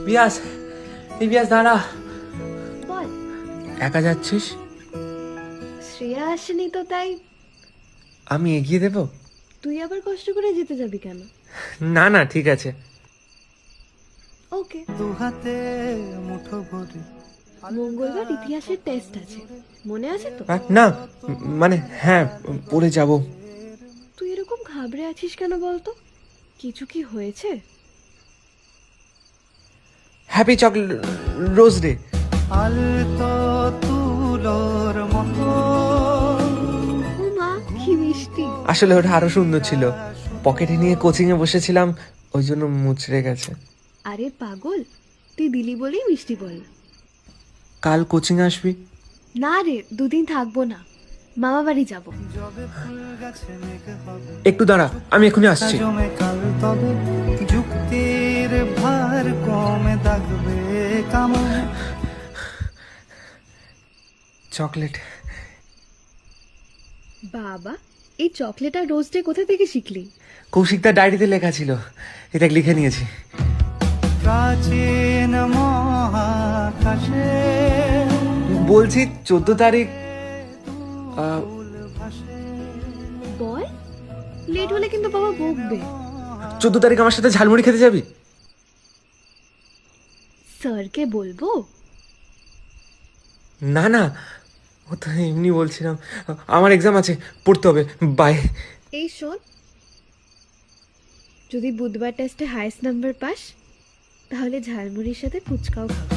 বিয়াস, এই বিয়াস দাঁড়া। বল। একা যাচ্ছিস? শ্রেয়া আসেনি তো তাই। আমি এগিয়ে দেব? তুই আবার কষ্ট করে যেতে যাবি কেন? না না, ঠিক আছে। ওকে। মঙ্গলবার ইতিহাসের টেস্ট আছে, মনে আছে তো? না মানে হ্যাঁ, পড়ে যাব। তুই এরকম ঘাবড়ে আছিস কেন বলতো? কিছু কি হয়েছে? Happy chocolate rose day. ও মা, কি মিষ্টি। আসলে ওটা আরো সুন্দর ছিল। পকেটে নিয়ে কোচিং এ বসেছিলাম, ওই জন্য মুচড়ে গেছে। আরে পাগল, তুই দিলি বলেই মিষ্টি বল। কাল কোচিং আসবি? না রে, দুদিন থাকবো না, মামা বাড়ি যাব। একটু দাঁড়া, আমি এখনই আসছি। যুক্তির ভার কমে থাকবে কামে। চকলেট। বাবা, এই চকলেট আর রোজ ডে কোথা থেকে শিখলি? কৌশিকদার ডায়েরিতে লেখা ছিল, এটা লিখে নিয়েছি। প্রাচীন মহাকাশে বলছি 14 তারিখ। বল, লেট হলে কিন্তু বাবা বকবে। 14 তারিখ আমার সাথে ঝালমুড়ি খেতে যাবি? স্যারকে বলবো? না না, ও তো এমনি বলছিলাম। আমার এক্সাম আছে, পড়তে হবে। বাই। এই শোন, যদি বুধবার টেস্টে হাইয়েস্ট নাম্বার পাস, তাহলে ঝালমুড়ির সাথে ফুচকাও খাবো।